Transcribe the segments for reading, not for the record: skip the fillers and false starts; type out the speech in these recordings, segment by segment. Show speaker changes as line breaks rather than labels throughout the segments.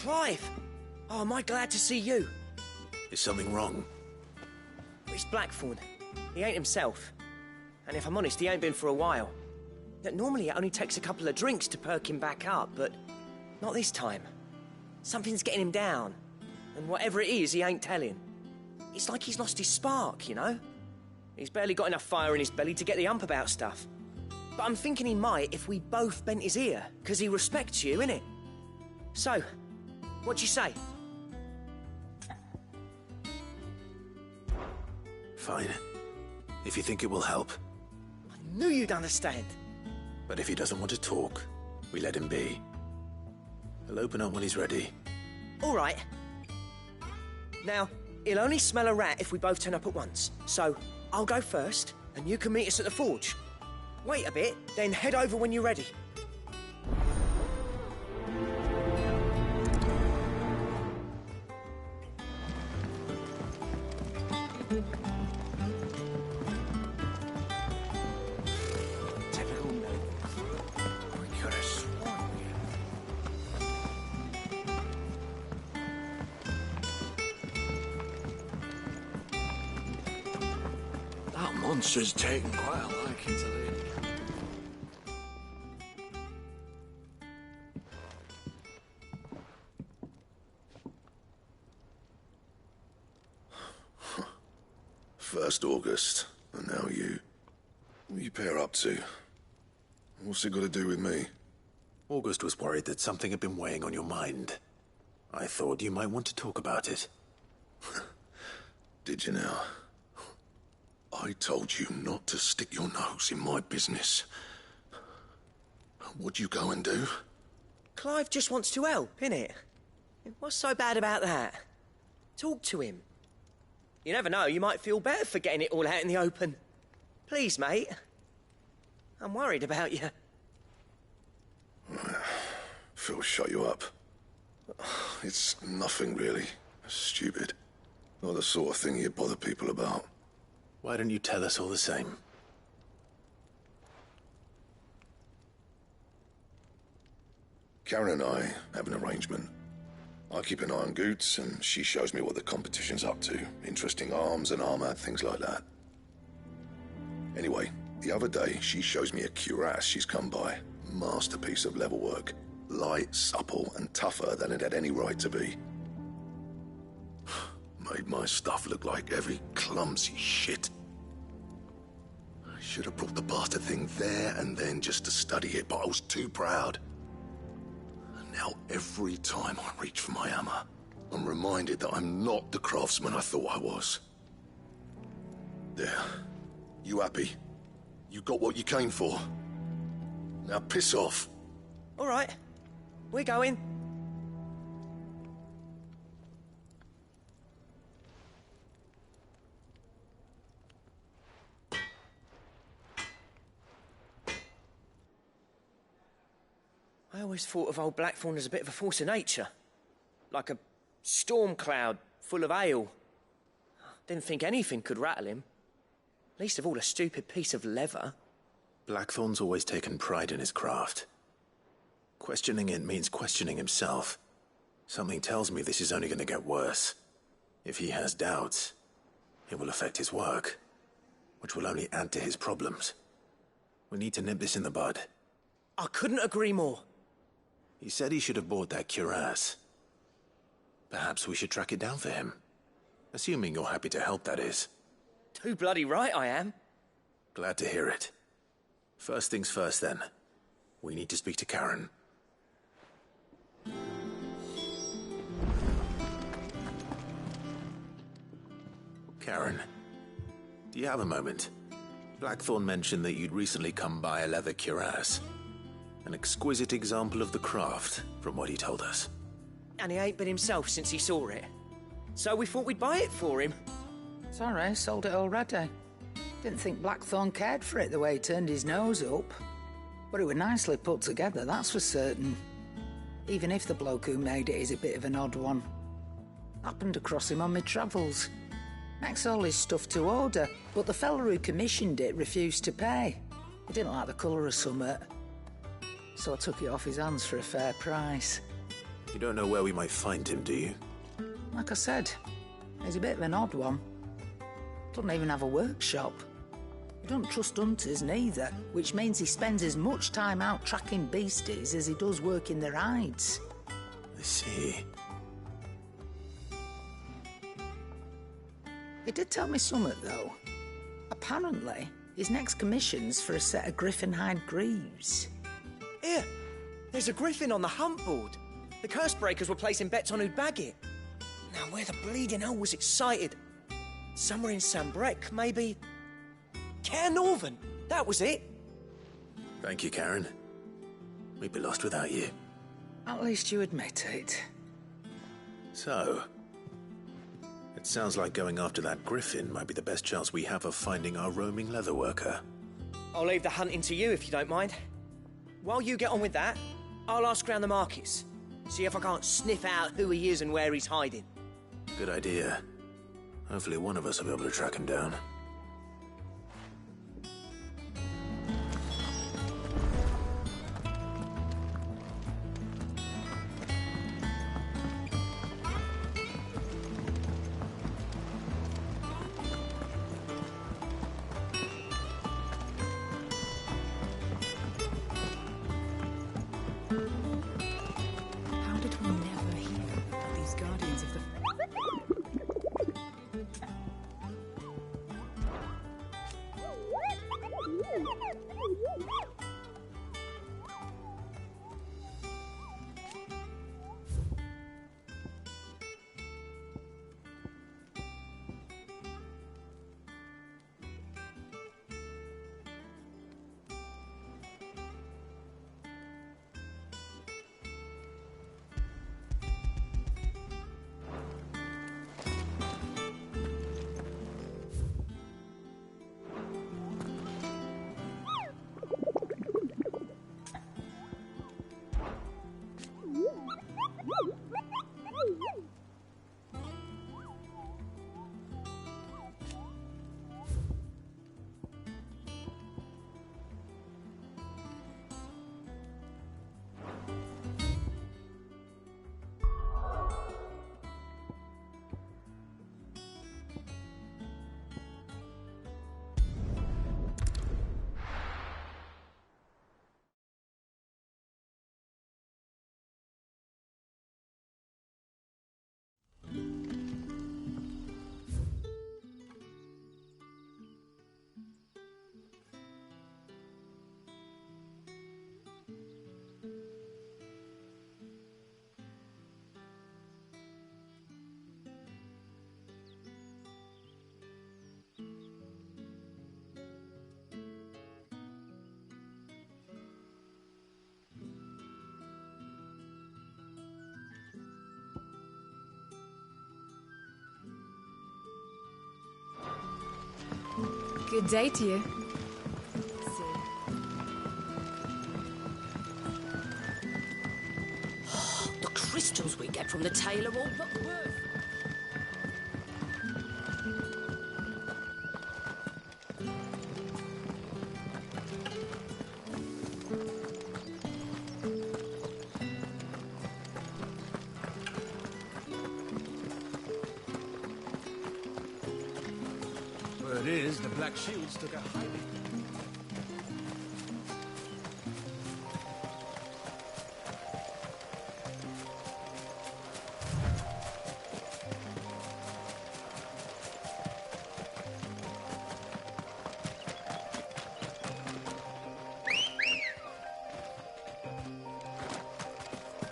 Clive! Oh, am I glad to see you.
Is something wrong?
It's Blackthorn. He ain't himself. And if I'm honest, he ain't been for a while. Normally it only takes a couple of drinks to perk him back up, but not this time. Something's getting him down. And whatever it is, he ain't telling. It's like he's lost his spark, you know? He's barely got enough fire in his belly to get the ump about stuff. But I'm thinking he might if we both bent his ear, because he respects you, innit? So, what do you say?
Fine. If you think it will help.
I knew you'd understand.
But if he doesn't want to talk, we let him be. He'll open up when he's ready.
All right. Now, he'll only smell a rat if we both turn up at once. So, I'll go first, and you can meet us at the forge. Wait a bit, then head over when you're ready. Typical me. I could have sworn
That monster's taken quite a liking to Lady.
First August, and now you. What you pair up to? What's it got to do with me?
August was worried that something had been weighing on your mind. I thought you might want to talk about it.
Did you now? I told you not to stick your nose in my business. What'd you go and do?
Clive just wants to help, innit? What's so bad about that? Talk to him. You never know, you might feel better for getting it all out in the open. Please, mate. I'm worried about you.
Phil shut you up. It's nothing really. Stupid. Not the sort of thing you bother people about.
Why don't you tell us all the same?
Karen and I have an arrangement. I keep an eye on Goots, and she shows me what the competition's up to. Interesting arms and armor, things like that. Anyway, the other day, she shows me a cuirass she's come by. Masterpiece of level work. Light, supple, and tougher than it had any right to be. Made my stuff look like every clumsy shit. I should have brought the bastard thing there and then just to study it, but I was too proud. Now, every time I reach for my hammer, I'm reminded that I'm not the craftsman I thought I was. There. You happy? You got what you came for. Now piss off.
All right. We're going. I always thought of old Blackthorn as a bit of a force of nature. Like a storm cloud full of hail. Didn't think anything could rattle him. Least of all a stupid piece of leather.
Blackthorn's always taken pride in his craft. Questioning it means questioning himself. Something tells me this is only going to get worse. If he has doubts, it will affect his work, which will only add to his problems. We need to nip this in the bud.
I couldn't agree more.
He said he should have bought that cuirass. Perhaps we should track it down for him. Assuming you're happy to help, that is.
Too bloody right I am.
Glad to hear it. First things first, then. We need to speak to Karen. Karen, do you have a moment? Blackthorn mentioned that you'd recently come by a leather cuirass. An exquisite example of the craft, from what he told us.
And he ain't been himself since he saw it. So we thought we'd buy it for him.
Sorry, sold it already. Didn't think Blackthorn cared for it the way he turned his nose up. But it was nicely put together, that's for certain. Even if the bloke who made it is a bit of an odd one. Happened across him on my travels. Makes all his stuff to order, but the fella who commissioned it refused to pay. He didn't like the colour of summit. So I took it off his hands for a fair price.
You don't know where we might find him, do you?
Like I said, he's a bit of an odd one. Doesn't even have a workshop. He don't trust hunters neither, which means he spends as much time out tracking beasties as he does working their hides.
I see.
He did tell me something, though. Apparently, his next commission's for a set of griffin hide greaves.
Here, there's a griffin on the hunt board. The curse breakers were placing bets on who'd bag it. Now, where the bleeding hell was excited? Somewhere in Sambrec, maybe... Care Northern, that was it.
Thank you, Karen. We'd be lost without you.
At least you admit it.
So, it sounds like going after that griffin might be the best chance we have of finding our roaming leatherworker.
I'll leave the hunting to you if you don't mind. While you get on with that, I'll ask around the markets. See if I can't sniff out who he is and where he's hiding.
Good idea. Hopefully one of us will be able to track him down.
How did we never hear of these guardians of the... Good day to you.
The crystals we get from the tail are all but worth.
Word is, the Black Shields took a hiding.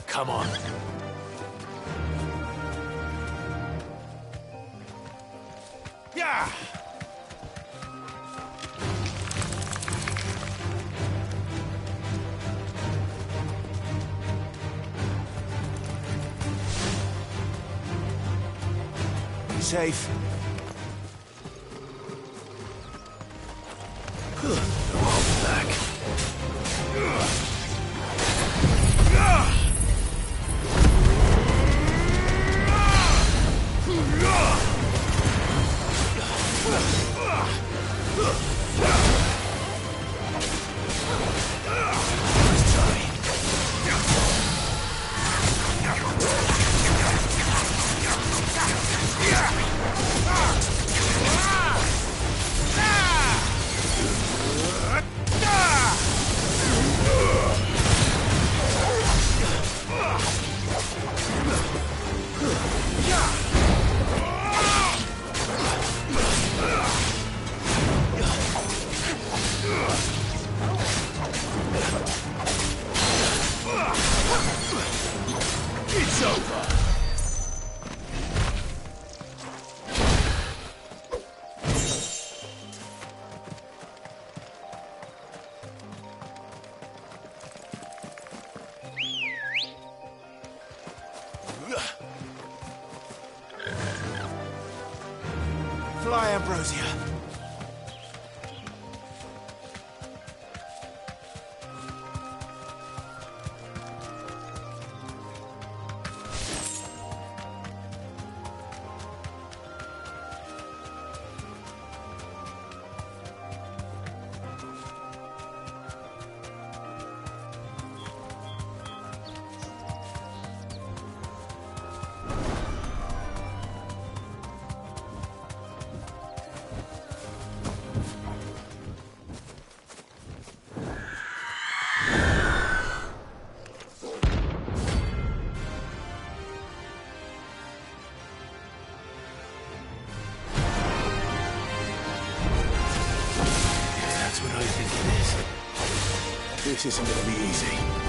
Come on.
Yeah!
Safe. Good. Hold back. way, Ambrosia. This isn't gonna be easy.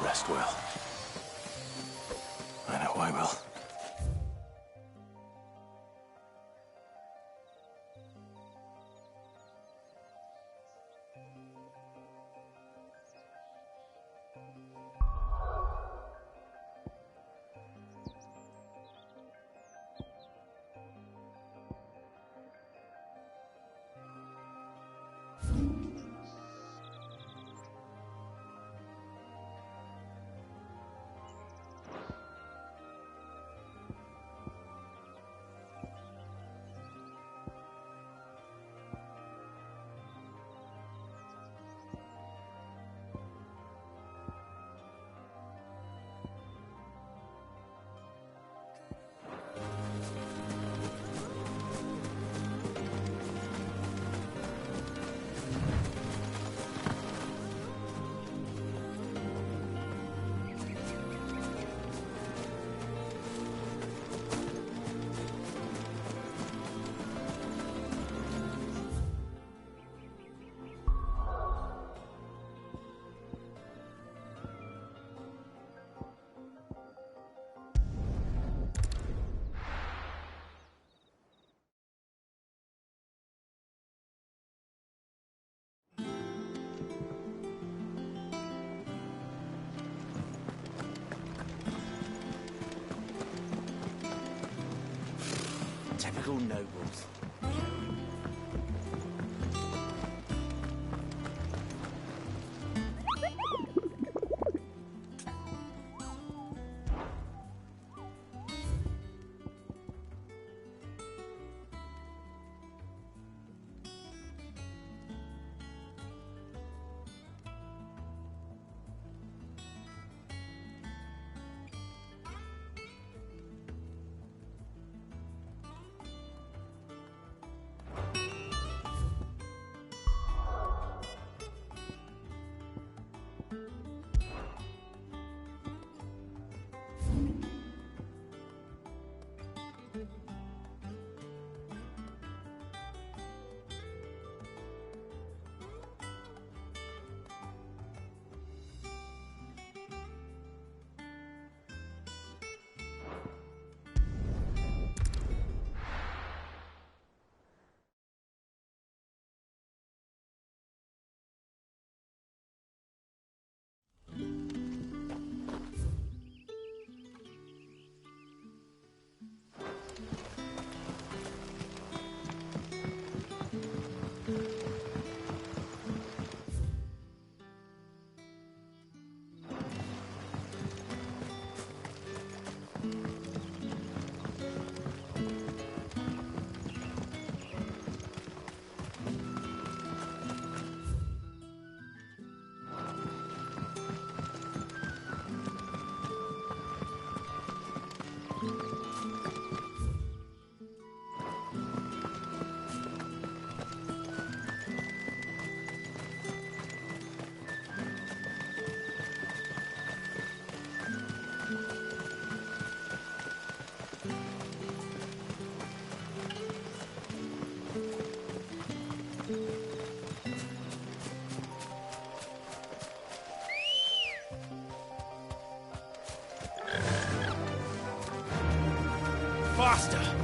Rest well. I know I will.
Typical nobles. Faster!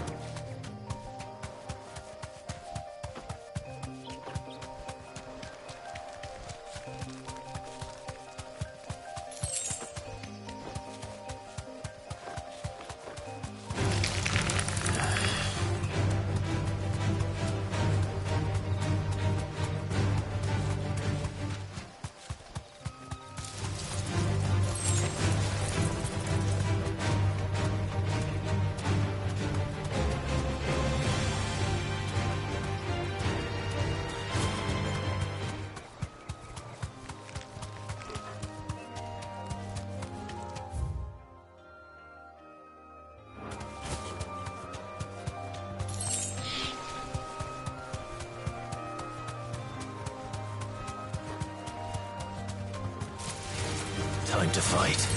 Time to fight.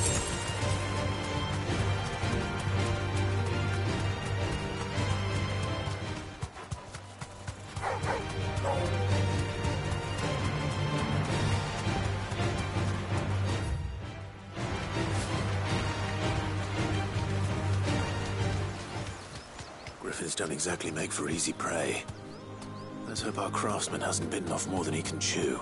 Griffins don't exactly make for easy prey. Let's hope our craftsman hasn't bitten off more than he can chew.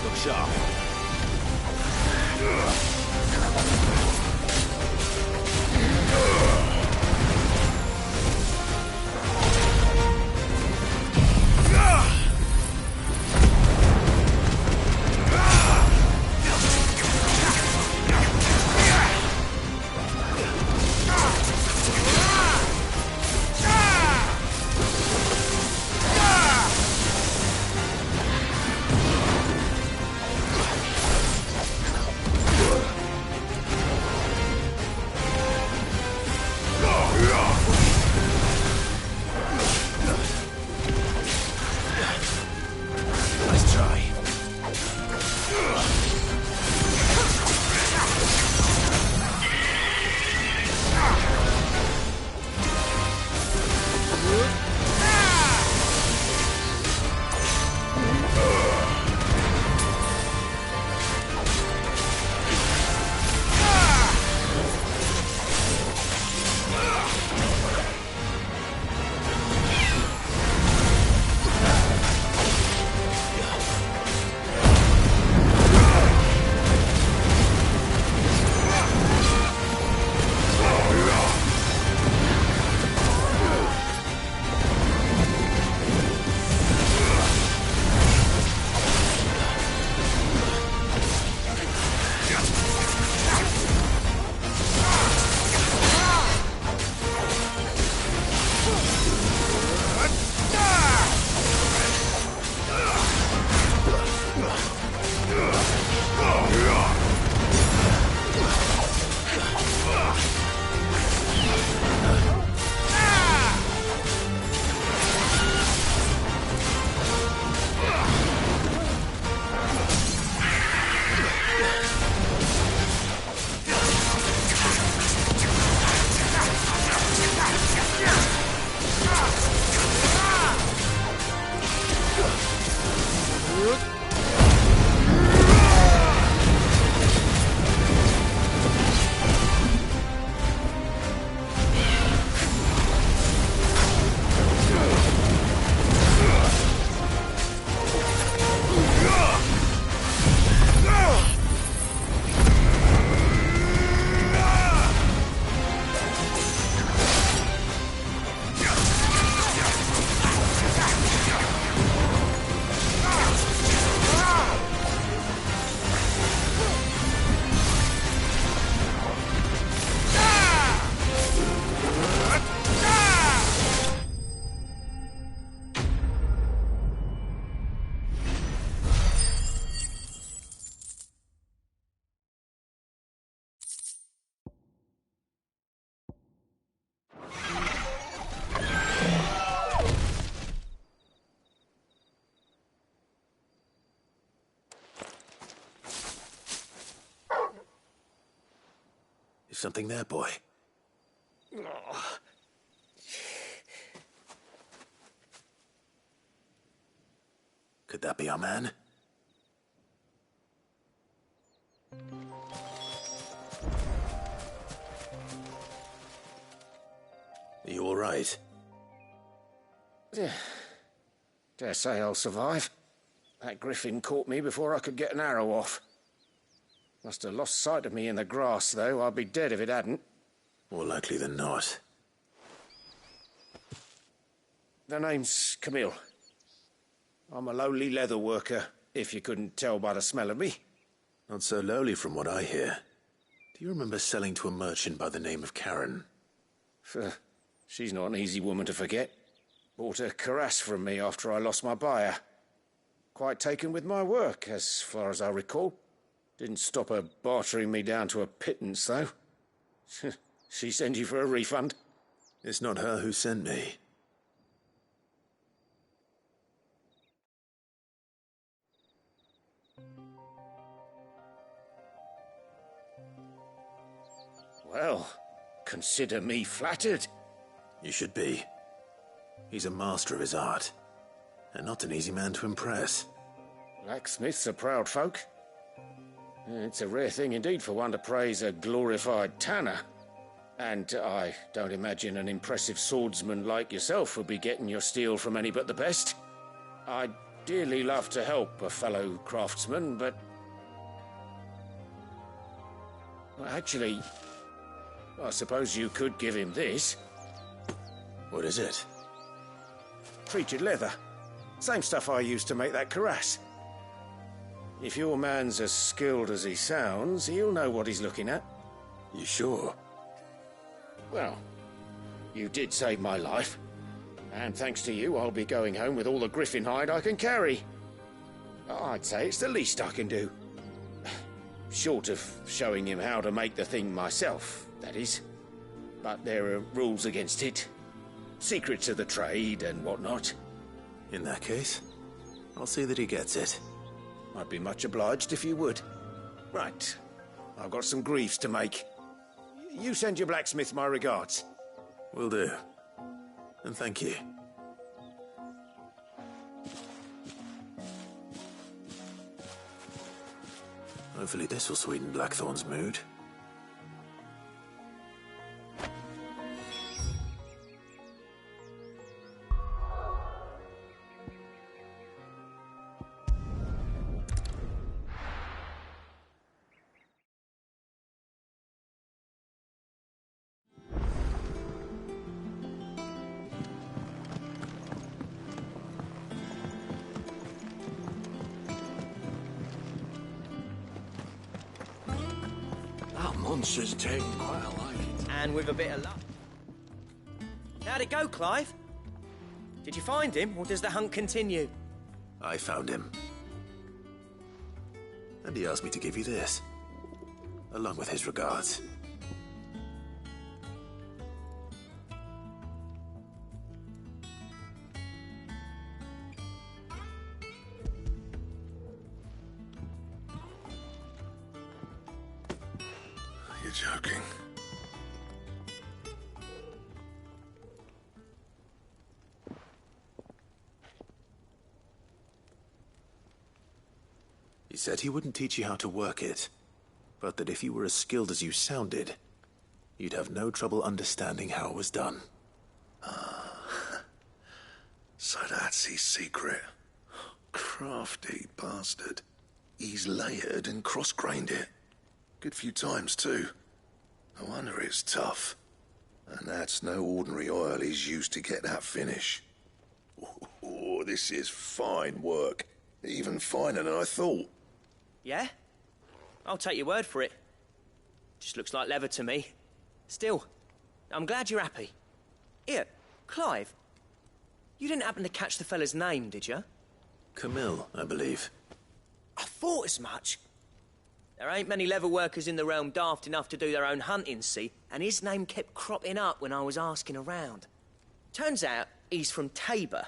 Look sharp. Something there, boy? Could that be our man? Are you all right?
Dare say I'll survive. That griffin caught me before I could get an arrow off. Must have lost sight of me in the grass, though. I'd be dead if it hadn't.
More likely than not.
The name's Camille. I'm a lowly leather worker, if you couldn't tell by the smell of me.
Not so lowly from what I hear. Do you remember selling to a merchant by the name of Karen?
She's not an easy woman to forget. Bought a cuirass from me after I lost my buyer. Quite taken with my work, as far as I recall. Didn't stop her bartering me down to a pittance, though. She sent you for a refund?
It's not her who sent me.
Well, consider me flattered.
You should be. He's a master of his art, and not an easy man to impress.
Blacksmiths are proud folk. It's a rare thing indeed for one to praise a glorified tanner. And I don't imagine an impressive swordsman like yourself would be getting your steel from any but the best. I'd dearly love to help a fellow craftsman, but... well, actually, I suppose you could give him this.
What is it?
Treated leather. Same stuff I used to make that cuirass. If your man's as skilled as he sounds, he'll know what he's looking at.
You sure?
Well, you did save my life. And thanks to you, I'll be going home with all the griffin hide I can carry. I'd say it's the least I can do. Short of showing him how to make the thing myself, that is. But there are rules against it. Secrets of the trade and whatnot.
In that case, I'll see that he gets it.
I'd be much obliged if you would. Right. I've got some greaves to make. You send your blacksmith my regards.
Will do. And thank you. Hopefully this will sweeten Blackthorn's mood.
That monster's taken quite a liking.
And with a bit of luck. How'd it go, Clive? Did you find him, or does the hunt continue?
I found him. And he asked me to give you this, along with his regards.
You're joking.
He said he wouldn't teach you how to work it, but that if you were as skilled as you sounded, you'd have no trouble understanding how it was done.
So that's his secret. Crafty bastard. He's layered and cross-grained it. Good few times, too. No wonder it's tough. And that's no ordinary oil he's used to get that finish. Oh, this is fine work. Even finer than I thought.
Yeah? I'll take your word for it. Just looks like leather to me. Still, I'm glad you're happy. Here, Clive. You didn't happen to catch the fella's name, did you?
Camille, I believe.
I thought as much. There ain't many leather workers in the realm daft enough to do their own hunting, see? And his name kept cropping up when I was asking around. Turns out he's from Tabor.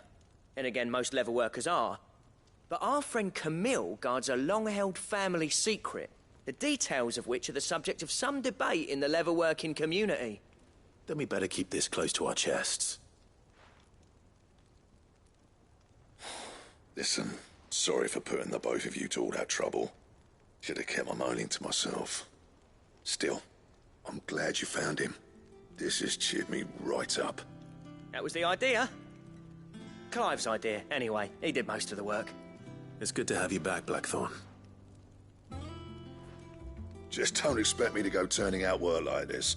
And again, most leather workers are. But our friend Camille guards a long-held family secret the details of which are the subject of some debate in the leatherworking community.
Then we better keep this close to our chests.
Listen, sorry for putting the both of you to all that trouble. Should have kept my moaning to myself. Still, I'm glad you found him. This has cheered me right up.
That was the idea. Clive's idea, anyway. He did most of the work.
It's good to have you back, Blackthorn.
Just don't expect me to go turning out work like this.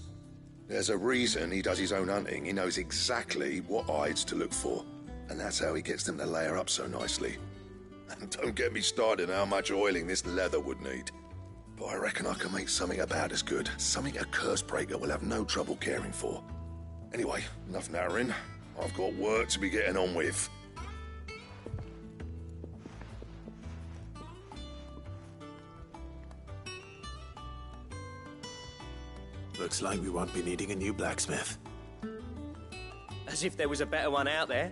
There's a reason he does his own hunting. He knows exactly what hides to look for. And that's how he gets them to layer up so nicely. And don't get me started on how much oiling this leather would need. But I reckon I can make something about as good. Something a Cursebreaker will have no trouble caring for. Anyway, enough narrowing. I've got work to be getting on with.
Looks like we won't be needing a new blacksmith.
As if there was a better one out there.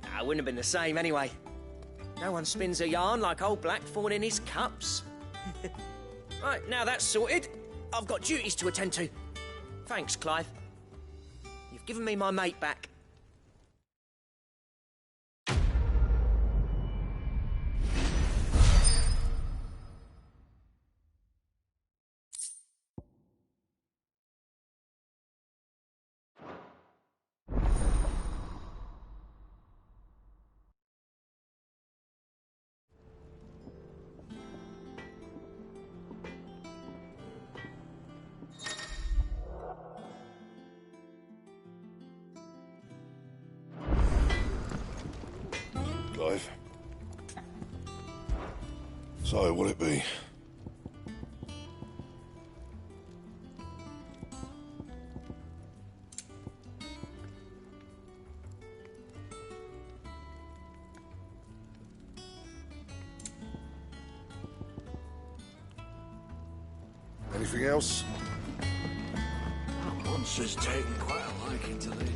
Nah, it wouldn't have been the same anyway. No one spins a yarn like old Blackthorn in his cups. Right, now that's sorted, I've got duties to attend to. Thanks, Clive. You've given me my mate back.
Clive. So, what'll it be? Anything else?
That monster's taken quite a liking to Lady Cat.